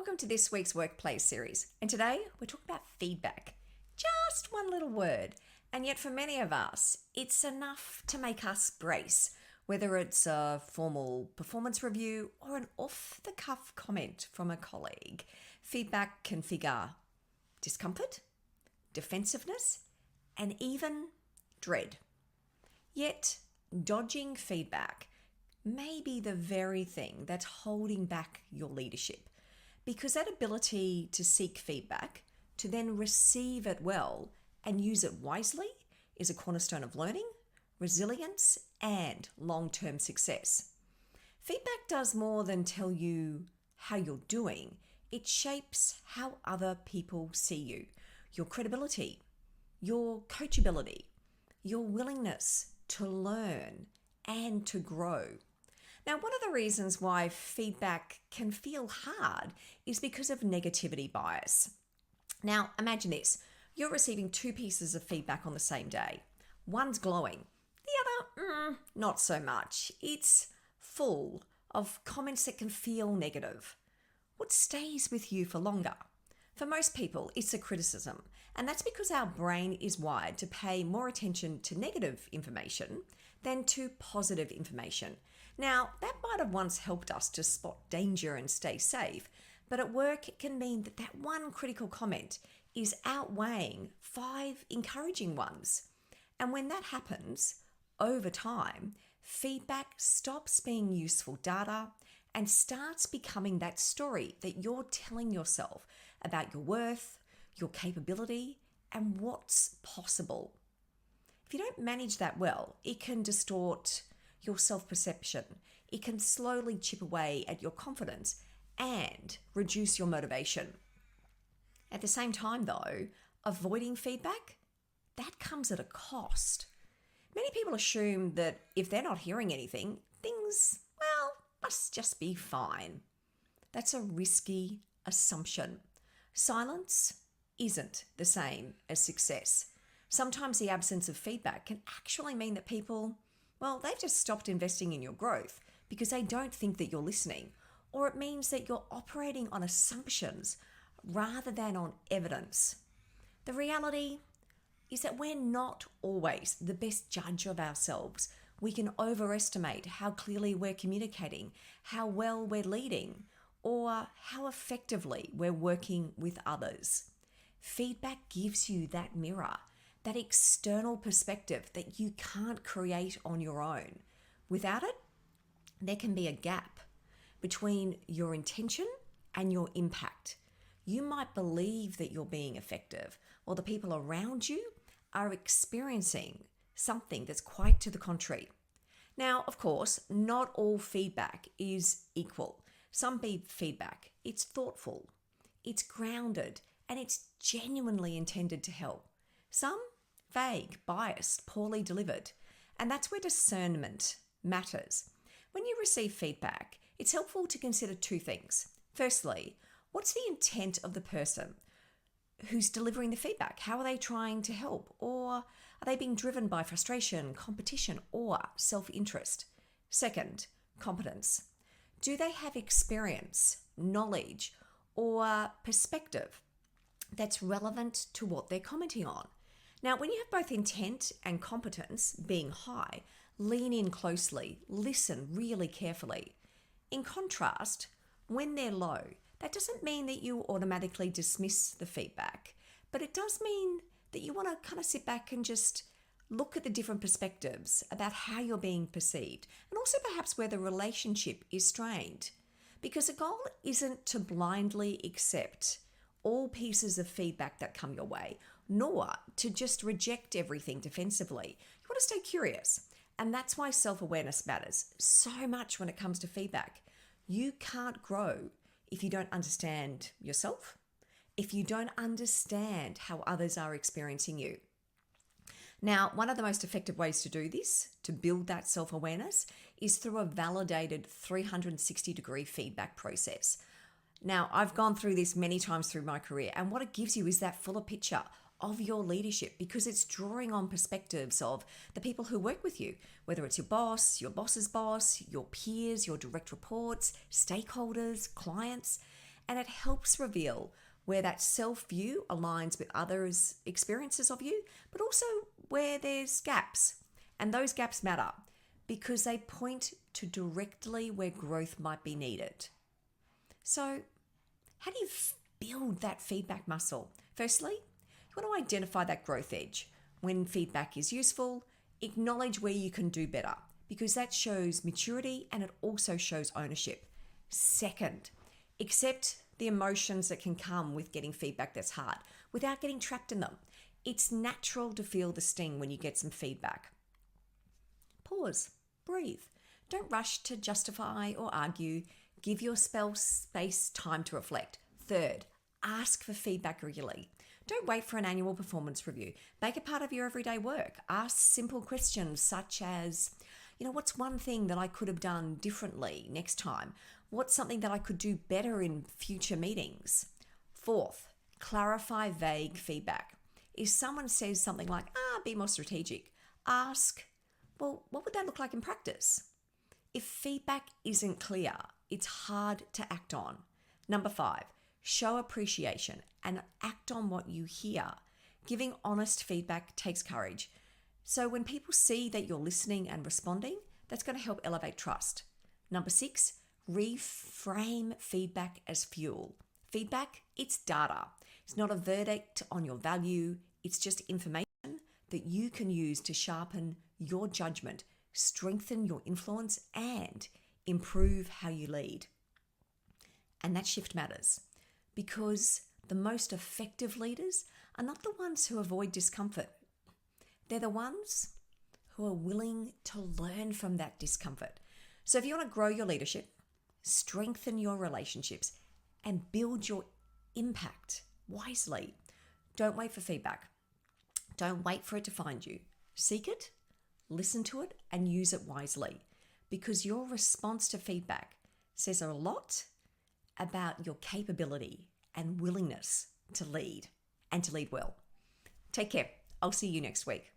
Welcome to this week's Workplace series. And today we're talking about feedback. Just one little word. And yet for many of us, it's enough to make us brace, whether it's a formal performance review or an off-the-cuff comment from a colleague. Feedback can figure discomfort, defensiveness, and even dread. Yet, dodging feedback may be the very thing that's holding back your leadership. Because that ability to seek feedback, to then receive it well and use it wisely, is a cornerstone of learning, resilience, and long-term success. Feedback does more than tell you how you're doing. It shapes how other people see you, your credibility, your coachability, your willingness to learn and to grow. Now, one of the reasons why feedback can feel hard is because of negativity bias. Now, imagine this. You're receiving two pieces of feedback on the same day. One's glowing. The other, not so much. It's full of comments that can feel negative. What stays with you for longer? For most people, it's a criticism. And that's because our brain is wired to pay more attention to negative information than to positive information. Now, that might have once helped us to spot danger and stay safe, but at work it can mean that one critical comment is outweighing 5 encouraging ones. And when that happens, over time, feedback stops being useful data and starts becoming that story that you're telling yourself about your worth, your capability, and what's possible. If you don't manage that well, it can distort your self-perception. It can slowly chip away at your confidence and reduce your motivation. At the same time though, avoiding feedback, that comes at a cost. Many people assume that if they're not hearing anything, things, must just be fine. That's a risky assumption. Silence isn't the same as success. Sometimes the absence of feedback can actually mean that people, they've just stopped investing in your growth because they don't think that you're listening, or it means that you're operating on assumptions rather than on evidence. The reality is that we're not always the best judge of ourselves. We can overestimate how clearly we're communicating, how well we're leading, or how effectively we're working with others. Feedback gives you that mirror, that external perspective that you can't create on your own. Without it, there can be a gap between your intention and your impact. You might believe that you're being effective, or the people around you are experiencing something that's quite to the contrary. Now, of course, not all feedback is equal. Some feedback, it's thoughtful, it's grounded, and it's genuinely intended to help. Some vague, biased, poorly delivered. And that's where discernment matters. When you receive feedback, it's helpful to consider 2 things. Firstly, what's the intent of the person who's delivering the feedback? How are they trying to help? Or are they being driven by frustration, competition, or self-interest? Second, competence. Do they have experience, knowledge, or perspective that's relevant to what they're commenting on? Now, when you have both intent and competence being high, lean in closely, listen really carefully. In contrast, when they're low, that doesn't mean that you automatically dismiss the feedback, but it does mean that you want to kind of sit back and just look at the different perspectives about how you're being perceived, and also perhaps where the relationship is strained. Because the goal isn't to blindly accept all pieces of feedback that come your way, nor to just reject everything defensively. You want to stay curious. And that's why self-awareness matters so much when it comes to feedback. You can't grow if you don't understand yourself, if you don't understand how others are experiencing you. Now, one of the most effective ways to do this, to build that self-awareness, is through a validated 360-degree feedback process. Now, I've gone through this many times through my career, and what it gives you is that fuller picture of your leadership, because it's drawing on perspectives of the people who work with you, whether it's your boss's boss, your peers, your direct reports, stakeholders, clients. and it helps reveal where that self-view aligns with others' experiences of you, but also where there's gaps. And those gaps matter because they point to directly where growth might be needed. So, how do you build that feedback muscle? Firstly, you want to identify that growth edge. When feedback is useful, acknowledge where you can do better because that shows maturity and it also shows ownership. Second, accept the emotions that can come with getting feedback that's hard without getting trapped in them. It's natural to feel the sting when you get some feedback. Pause, breathe. Don't rush to justify or argue. Give your space time to reflect. Third, ask for feedback regularly. Don't wait for an annual performance review. Make it part of your everyday work. Ask simple questions such as, what's one thing that I could have done differently next time? What's something that I could do better in future meetings? Fourth, clarify vague feedback. If someone says something like, be more strategic, ask, well, what would that look like in practice? If feedback isn't clear, it's hard to act on. Number 5, show appreciation and act on what you hear. Giving honest feedback takes courage. So when people see that you're listening and responding, that's going to help elevate trust. Number 6, reframe feedback as fuel. Feedback, it's data. It's not a verdict on your value. It's just information that you can use to sharpen your judgment, strengthen your influence, and improve how you lead. And that shift matters because the most effective leaders are not the ones who avoid discomfort. They're the ones who are willing to learn from that discomfort. So if you want to grow your leadership, strengthen your relationships, and build your impact wisely, don't wait for feedback. Don't wait for it to find you. Seek it, listen to it, and use it wisely because your response to feedback says a lot about your capability and willingness to lead and to lead well. Take care. I'll see you next week.